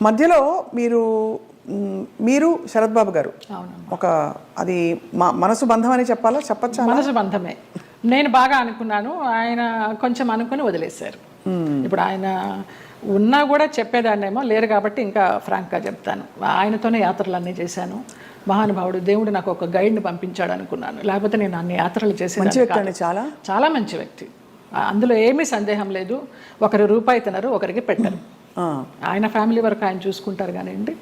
మధ్యలో మీరు మీరు శరత్ బాబు గారు ఒక అది మనసు బంధం అని చెప్పాలా, చెప్పచ్చా? మనసు బంధమే. నేను బాగా అనుకున్నాను, ఆయన కొంచెం అనుకుని వదిలేశారు. ఇప్పుడు ఆయన ఉన్నా కూడా చెప్పేదాన్నేమో, లేరు కాబట్టి ఇంకా ఫ్రాంక్గా చెప్తాను. ఆయనతోనే యాత్రలన్నీ చేశాను. మహానుభావుడు, దేవుడు నాకు ఒక గైడ్ని పంపించాడు అనుకున్నాను, లేకపోతే నేను అన్ని యాత్రలు చేసేదాన్ని. చాలా చాలా మంచి వ్యక్తి, అందులో ఏమీ సందేహం లేదు. ఒకరి రూపాయి తినరు, ఒకరికి పెట్టరు. ఆయన ఫ్యామిలీ వరకు ఆయన చూసుకుంటారు కానివ్వండి,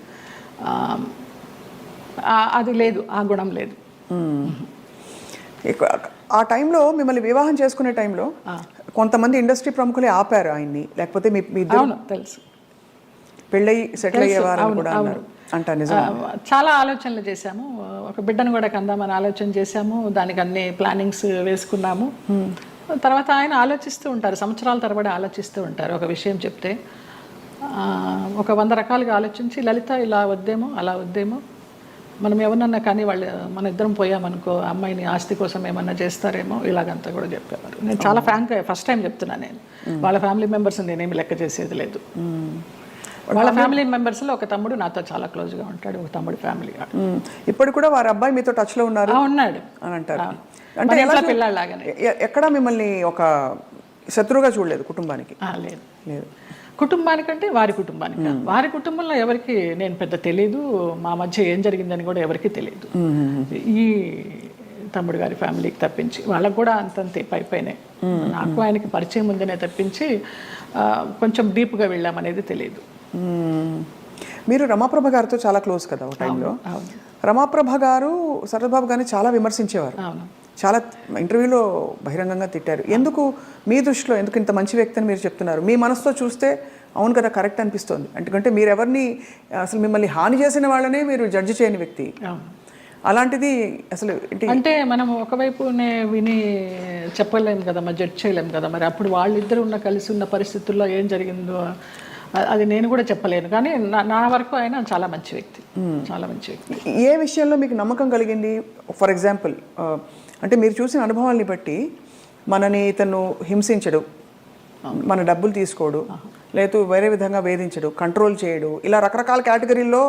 అది లేదు, ఆ గుణం లేదు. ఆ టైంలో మిమ్మల్ని వివాహం చేసుకునే టైంలో కొంతమంది ఇండస్ట్రీ ప్రముఖులే ఆపారు ఆయన్ని, లేకపోతే మీ తెలుసు పెళ్ళయి సెటిల్ అయ్యేవారు కూడా అన్నారు అంట. చాలా ఆలోచనలు చేశాము, ఒక బిడ్డను కూడా కందామని ఆలోచన చేశాము, దానికి అన్ని ప్లానింగ్స్ వేసుకున్నాము. తర్వాత ఆయన ఆలోచిస్తూ ఉంటారు, సంవత్సరాల తరబడి ఆలోచిస్తూ ఉంటారు. ఒక విషయం చెప్తే ఒక 100 రకాలుగా ఆలోచించి, లలిత ఇలా వద్దేమో, అలా వద్దేమో, మనం ఎవరన్నా కానీ వాళ్ళు మన ఇద్దరం పోయామనుకో అమ్మాయిని ఆస్తి కోసం ఏమన్నా చేస్తారేమో, ఇలాగంతా కూడా చెప్పేవారు. నేను చాలా ఫ్రాంక్గా ఫస్ట్ టైం చెప్తున్నాను. నేను వాళ్ళ ఫ్యామిలీ మెంబర్స్ నేనేమి లెక్క చేసేది లేదు. వాళ్ళ ఫ్యామిలీ మెంబర్స్లో ఒక తమ్ముడు నాతో చాలా క్లోజ్గా ఉంటాడు, ఒక తమ్ముడు ఫ్యామిలీ. ఇప్పుడు కూడా వారి అబ్బాయి మీతో టచ్లో ఉన్నారు ఉన్నాడు అని అంటారు. అంటే పిల్లలాగానే ఎక్కడ మిమ్మల్ని ఒక శత్రువుగా చూడలేదు కుటుంబానికి? లేదు లేదు, కుటుంబానికంటే వారి కుటుంబానికి. వారి కుటుంబంలో ఎవరికి నేను పెద్ద తెలీదు, మా మధ్య ఏం జరిగిందని కూడా ఎవరికి తెలియదు. ఈ తమ్ముడు గారి ఫ్యామిలీకి తప్పించి వాళ్ళకు కూడా అంతంతే పైపైనే. నాకు ఆయనకి పరిచయం ఉందనే తప్పించి కొంచెం డీప్గా వెళ్ళామనేది తెలియదు. మీరు రమాప్రభ గారితో చాలా క్లోజ్ కదా ఒక టైంలో. రమాప్రభ గారు శరత్ బాబు గారిని చాలా విమర్శించేవారు, చాలా ఇంటర్వ్యూలో బహిరంగంగా తిట్టారు. ఎందుకు మీ దృష్టిలో ఎందుకు ఇంత మంచి వ్యక్తి అని మీరు చెప్తున్నారు? మీ మనసుతో చూస్తే అవును కదా, కరెక్ట్ అనిపిస్తుంది. ఎందుకంటే మీరు ఎవరిని అసలు మిమ్మల్ని హాని చేసిన వాళ్ళనే మీరు జడ్జి చేయని వ్యక్తి. అలాంటిది అసలు అంటే మనం ఒకవైపునే విని చెప్పలేము కదా, మరి జడ్జ్ చేయలేము కదా. మరి అప్పుడు వాళ్ళిద్దరు కలిసి ఉన్న పరిస్థితుల్లో ఏం జరిగిందో అది నేను కూడా చెప్పలేను. కానీ నా వరకు ఆయన చాలా మంచి వ్యక్తి, చాలా మంచి వ్యక్తి. ఏ విషయంలో మీకు నమ్మకం కలిగింది? ఫర్ ఎగ్జాంపుల్, అంటే మీరు చూసిన అనుభవాల్ని బట్టి మనని ఇతను హింసించడు, మన డబ్బులు తీసుకోడు, లేదు వేరే విధంగా వేధించడు, కంట్రోల్ చేయడు, ఇలా రకరకాల కేటగిరీల్లో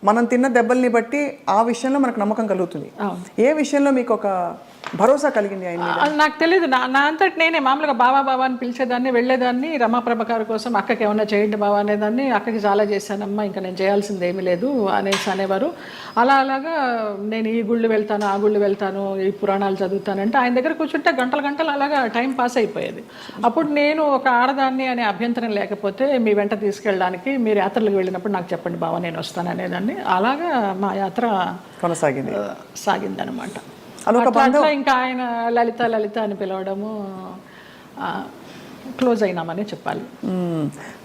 మనం తిన్న దెబ్బల్ని బట్టి ఆ విషయంలో మనకు నమ్మకం కలుగుతుంది. ఏ విషయంలో మీకు ఒక భరోసా కలిగింది ఆయన? నాకు తెలియదు, నా అంతటి నేనే మామూలుగా బావా బావా అని పిలిచేదాన్ని, వెళ్ళేదాన్ని. రమాప్రభ గారి కోసం అక్కకి ఏమన్నా చేయండి బావా అనేదాన్ని. అక్కకి చాలా చేశానమ్మా, ఇంకా నేను చేయాల్సింది ఏమీ లేదు అనేవారు. అలాగా నేను ఈ గుళ్ళు వెళ్తాను, ఆ గుళ్ళు వెళ్తాను, ఈ పురాణాలు చదువుతానంటే ఆయన దగ్గర కూర్చుంటే గంటలు గంటలు అలాగా టైం పాస్ అయిపోయేది. అప్పుడు నేను ఒక ఆడదాన్ని అనే అభ్యంతరం లేకపోతే మీ వెంట తీసుకెళ్ళడానికి, మీరు యాత్రలకు వెళ్ళినప్పుడు నాకు చెప్పండి బావా, నేను వస్తాను అనేదాన్ని. అలాగా మా యాత్ర సాగిందనమాట. ఇంకా ఆయన లలిత లలిత అని పిలవడము, క్లోజ్ అయినామని చెప్పాలి.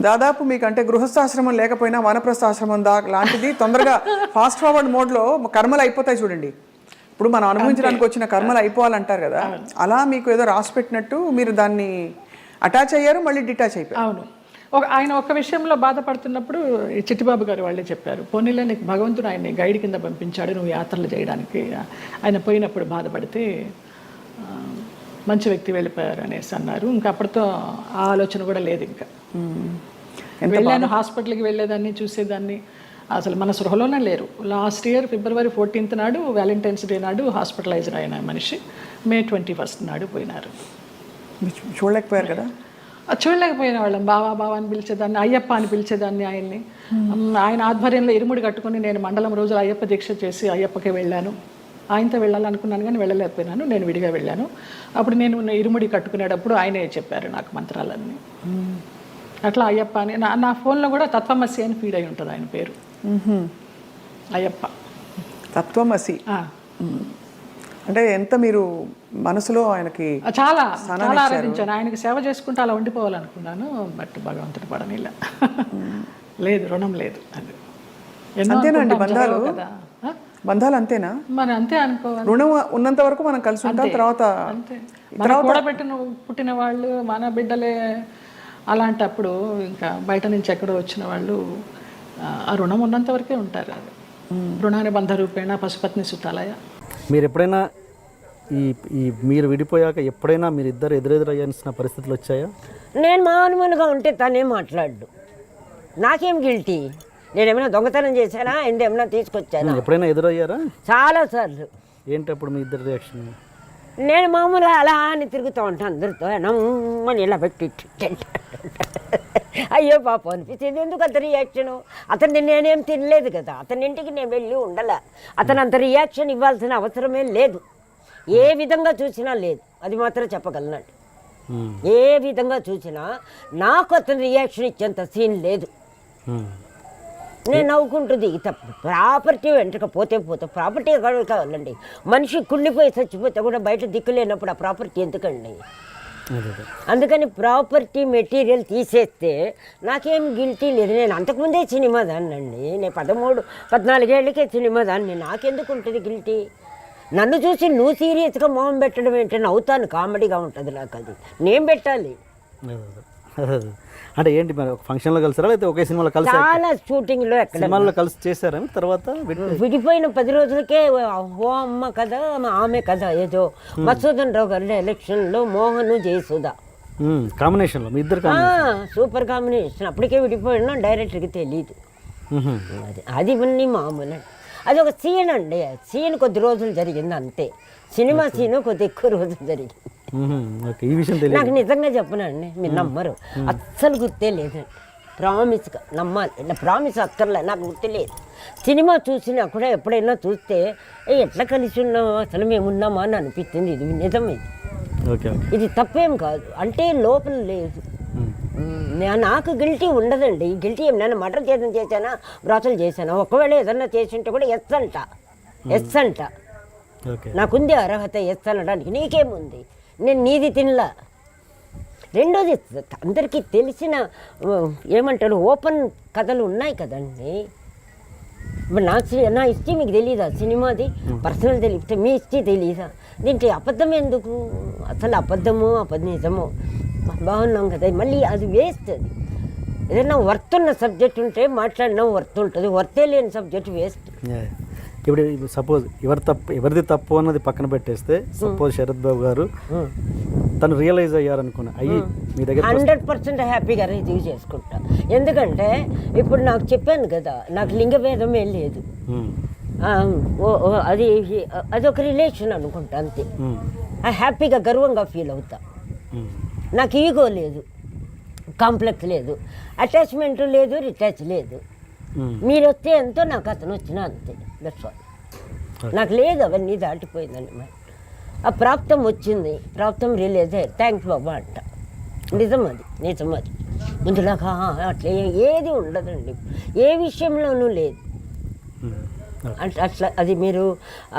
దాదాపు మీకు అంటే గృహస్థాశ్రమం లేకపోయినా వానప్రస్థాశ్రమం లాంటిది తొందరగా ఫాస్ట్ ఫార్వర్డ్ మోడ్లో కర్మలు అయిపోతాయి చూడండి. ఇప్పుడు మనం అనుభవించడానికి వచ్చిన కర్మలు అయిపోవాలంటారు కదా, అలా మీకు ఏదో రాసి పెట్టినట్టు మీరు దాన్ని అటాచ్ అయ్యారు, మళ్ళీ డిటాచ్ అయిపోయారు. అవును, ఆయన ఒక విషయంలో బాధపడుతున్నప్పుడు చిట్టిబాబు గారు వాళ్ళే చెప్పారు, పోనీలే నీకు భగవంతుడు ఆయన్ని గైడ్ కింద పంపించాడు నువ్వు యాత్రలు చేయడానికి. ఆయన పోయినప్పుడు బాధపడితే మంచి వ్యక్తి వెళ్ళిపోయారు అనేసి అన్నారు. ఇంకా అప్పటితో ఆ ఆలోచన కూడా లేదు. ఇంకా వెళ్ళాను, హాస్పిటల్కి వెళ్ళేదాన్ని, చూసేదాన్ని, అసలు మన సృహలోనే లేరు. లాస్ట్ ఇయర్ February 14th నాడు, వ్యాలంటైన్స్ డే నాడు హాస్పిటలైజ్డ్ అయిన మనిషి May 21st నాడు పోయినారు. చూడలేకపోయారు కదా? చూడలేకపోయిన వాళ్ళం. బావా బావా అని పిలిచేదాన్ని, అయ్యప్ప అని పిలిచేదాన్ని ఆయన్ని. ఆయన ఆధ్వర్యంలో ఇరుముడి కట్టుకుని నేను మండలం రోజులు అయ్యప్ప దీక్ష చేసి అయ్యప్పకే వెళ్ళాను. ఆయనతో వెళ్ళాలనుకున్నాను కానీ వెళ్ళలేకపోయినాను, నేను విడిగా వెళ్ళాను. అప్పుడు నేను ఇరుముడి కట్టుకునేటప్పుడు ఆయనే చెప్పారు నాకు మంత్రాలన్నీ. అట్లా అయ్యప్ప అని నా ఫోన్లో కూడా తత్వమసి అని ఫీడ్ అయి ఉంటుంది ఆయన పేరు. అయ్యప్ప తత్వమసి అంటే ఎంత మీరు మనసులో ఆయనకి చాలా చాలా ఆరాధించాను. ఆయనకి సేవ చేసుకుంటూ అలా ఉండిపోవాలనుకున్నాను, బట్ భగవంతుడు పడనిలా. లేదు, రుణం లేదు. అది అంతేనండి, బంధాలు బంధాలు అంతేనా? మరి అంతే అనుకోవాలి. రుణం ఉన్నంత వరకు మనం కలిసి ఉంటాం, తర్వాత కూడబెట్టిన పుట్టిన వాళ్ళు మన బిడ్డలే. అలాంటప్పుడు ఇంకా బయట నుంచి ఎక్కడో వచ్చిన వాళ్ళు ఆ రుణం ఉన్నంత వరకే ఉంటారు. అది రుణాన్ని బంధ రూపేణ పశుపత్ని సుతాలయ. మీరు ఎప్పుడైనా మీరు విడిపోయాక ఎప్పుడైనా మీరు ఇద్దరు ఎదురెదురయ్యాల్సిన పరిస్థితులు వచ్చాయా? నేను మామూలుగా ఉంటే తనే మాట్లాడు, నాకేం గిల్టీ? నేనేమైనా దొంగతనం చేశానా? ఏమైనా తీసుకొచ్చానా? ఎప్పుడైనా ఎదురయ్యారా? చాలాసార్లు. ఏంటి అప్పుడు మీ ఇద్దరు రియాక్షన్? నేను మామూలుగా అలా అని తిరుగుతూ ఉంటాను అందరితో, నమ్మని ఇలా పెట్టి అయ్యో పాపం అనిపించింది. ఎందుకు అంత రియాక్షను? అతన్ని నేనేం తినలేదు కదా, అతని ఇంటికి నేను వెళ్ళి ఉండలే. అతను అంత రియాక్షన్ ఇవ్వాల్సిన అవసరమే లేదు, ఏ విధంగా చూసినా లేదు. అది మాత్రం చెప్పగలనండి. ఏ విధంగా చూసినా నాకు అతను రియాక్షన్ ఇచ్చేంత సీన్ లేదు. నేను నవ్వుకుంటుంది. ప్రాపర్టీ వెంటక పోతే ప్రాపర్టీ కావాలండి. మనిషి కుళ్ళిపోయి చచ్చిపోతే కూడా బయట దిక్కు లేనప్పుడు ఆ ప్రాపర్టీ ఎందుకండి? అందుకని ప్రాపర్టీ మెటీరియల్ తీసేస్తే నాకేం గిల్టీ లేదు. నేను అంతకుముందే సినిమా దాన్నండి. నేను 13-14 ఏళ్ళకే సినిమా దాన్ని. నాకెందుకు ఉంటుంది గిల్టీ? నన్ను చూసి నువ్వు సీరియస్గా మొహం పెట్టడం ఏంటని నవ్వుతాను, కామెడీగా ఉంటుంది నాకు. అది నేను పెట్టాలి. అంటే ఏంటి మరి ఒక ఫంక్షన్లో కలిసారా లేకపోతే ఒకే సినిమాలో కలిసి? చాలా షూటింగ్లో ఎక్కడ సినిమాల్లో కలిసి చేశారా? తర్వాత విడిపోయిన 10 రోజులకే ఓ అమ్మ కదా ఆమె కదా ఏదో మధుసూదన్ రావు గారి ఎలక్షన్లో మోహన్ జయసుధ కాంబినేషన్లో మీ ఇద్దరు సూపర్ కాంబినేషన్. అప్పటికే విడిపోయినా డైరెక్టర్కి తెలియదు. అది ఇవన్నీ మామూలు. అది ఒక సీన్ అండి. సీన్ కొద్ది రోజులు జరిగింది అంతే. సినిమా సీను కొద్ది ఎక్కువ రోజులు జరిగింది. ఈ విషయం తెలియదు నాకు. నిజంగా చెప్పనండి, మీరు నమ్మరు, అస్సలు గుర్తే లేదండి. ప్రామిస్గా నమ్మాలి. ఇలా ప్రామిస్ అక్కర్లే, నాకు గుర్తులేదు. సినిమా చూసినా కూడా ఎప్పుడైనా చూస్తే ఎట్లా కలిసి ఉన్నామా, అసలు మేము ఉన్నామా అని అనిపించింది. ఇది నిజం. ఇది తప్పేం కాదు, అంటే లోపల లేదు. నాకు గిల్టీ ఉండదండి. గిల్టీ ఏమైనా మర్డర్ చేశానా, వ్రాతలు చేశానా? ఒకవేళ ఏదన్నా చేసి ఉంటే కూడా ఎస్ అంట. నాకుంది అర్హత ఎస్ అనడానికి. నీకేముంది? నేను నీది తినలా. రెండోది, అందరికీ తెలిసిన ఏమంటారు ఓపెన్ కథలు ఉన్నాయి కదండి. నా హిస్టరీ మీకు తెలీదా? సినిమాది పర్సనల్ తెలియదు, మీ హిస్టరీ తెలీదా? దీంట్లో అబద్ధం ఎందుకు? అసలు అబద్ధమో నిజమో బాగున్నాం కదా, మళ్ళీ అది వేస్ట్. అది ఏదైనా వర్త్ ఉన్న సబ్జెక్ట్ ఉంటే మాట్లాడినా వర్త్ ఉంటుంది, వర్తే లేని సబ్జెక్ట్ వేస్ట్. ఇప్పుడు సపోజ్ ఎవరిది తప్పు అన్నది పక్కన పెట్టేస్తే, సపోజ్ శరత్ బాబు గారు తను రియలైజ్ అయ్యారనుకున్నా అయ్యి మీ దగ్గర 100% హ్యాపీగా రిసీవ్ చేసుకుంటా. ఎందుకంటే ఇప్పుడు నాకు చెప్పాను కదా, నాకు లింగభేదం ఏం లేదు. అదొక రిలేషన్ అనుకుంటా అంతే. హ్యాపీగా గర్వంగా ఫీల్ అవుతా. నాకు ఈగో లేదు, కాంప్లెక్స్ లేదు, అటాచ్మెంట్ లేదు, రిటాచ్ లేదు. మీరు వస్తే ఎంతో, నాకు అతను వచ్చినా అంతే. That's all. నాకు లేదు, అవన్నీ దాటిపోయిందండి. మరి ఆ ప్రాప్తం వచ్చింది, ప్రాప్తం రిలీజ్ అయ్యారు, థ్యాంక్స్ బాబా అంట. నిజం అది. ముందులాగా అట్లా ఏది ఉండదండి, ఏ విషయంలోనూ లేదు. అట్లా అది మీరు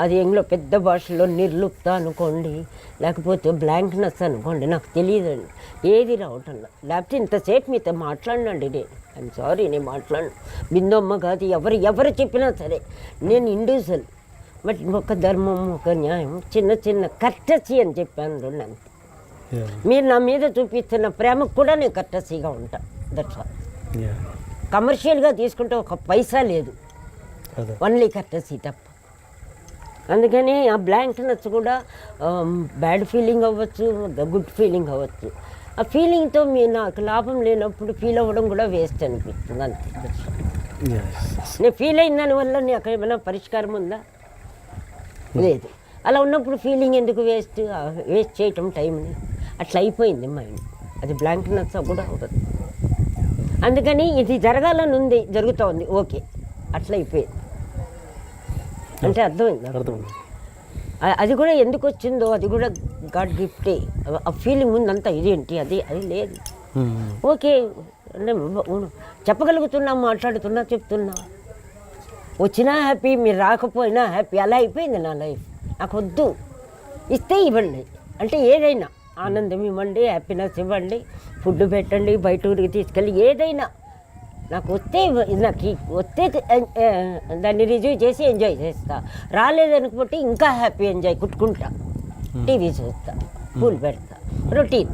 అది ఎంగ్లో పెద్ద భాషలో నిర్లుప్త అనుకోండి, లేకపోతే బ్లాంక్నెస్ అనుకోండి, నాకు తెలియదండి. ఏది రావటంలా. లేకపోతే ఇంతసేపు మీతో మాట్లాడినండి నేను. ఐఎమ్ సారీ, నేను మాట్లాడను. బిందమ్మ కాదు, ఎవరు చెప్పినా సరే నేను ఇండివిజువల్. బట్ ఒక ధర్మం, ఒక న్యాయం, చిన్న కర్టసీ అని చెప్పాను అంతే. మీరు నా మీద చూపిస్తున్న ప్రేమకు కూడా నేను కర్టసీగా ఉంటాను. That's all. కమర్షియల్గా తీసుకుంటే ఒక పైసా లేదు, ఓన్లీ కర్టసీ తప్ప. అందుకని ఆ బ్లాంక్నెస్ కూడా బ్యాడ్ ఫీలింగ్ అవ్వచ్చు, గుడ్ ఫీలింగ్ అవ్వచ్చు. ఆ ఫీలింగ్తో నాకు లాభం లేనప్పుడు ఫీల్ అవ్వడం కూడా వేస్ట్ అనిపిస్తుంది అంతే. నేను ఫీల్ అయిన దానివల్ల నాకు ఏమైనా పరిష్కారం ఉందా? లేదు. అలా ఉన్నప్పుడు ఫీలింగ్ ఎందుకు వేస్ట్ చేయటం టైంని? అట్లా అయిపోయింది మైండ్. అది బ్లాంక్నెస్ కూడా అవ్వదు. అందుకని ఇది జరగాలని ఉంది, జరుగుతోంది, ఓకే, అట్లా అయిపోయింది. అంటే అర్థమైంది. అది కూడా ఎందుకు వచ్చిందో అది కూడా గాడ్ గిఫ్టే. ఆ ఫీలింగ్ ఉందంతా ఇదేంటి అది లేదు. ఓకే అంటే చెప్పగలుగుతున్నా, మాట్లాడుతున్నా, చెప్తున్నా. వచ్చినా హ్యాపీ, మీరు రాకపోయినా హ్యాపీ. అలా అయిపోయింది నా లైఫ్. నాకు వద్దు, ఇస్తే ఇవ్వండి, అంటే ఏదైనా ఆనందం ఇవ్వండి, హ్యాపీనెస్ ఇవ్వండి, ఫుడ్ పెట్టండి, బయట ఊరికి తీసుకెళ్ళి, ఏదైనా నాకు వస్తే దాన్ని రిజీవ్ చేసి ఎంజాయ్ చేస్తా. రాలేదనుకుంటే ఇంకా హ్యాపీ ఎంజాయ్ కుట్టుకుంటా, టీవీ చూస్తా, పూలు పెడతా, రొటీన్.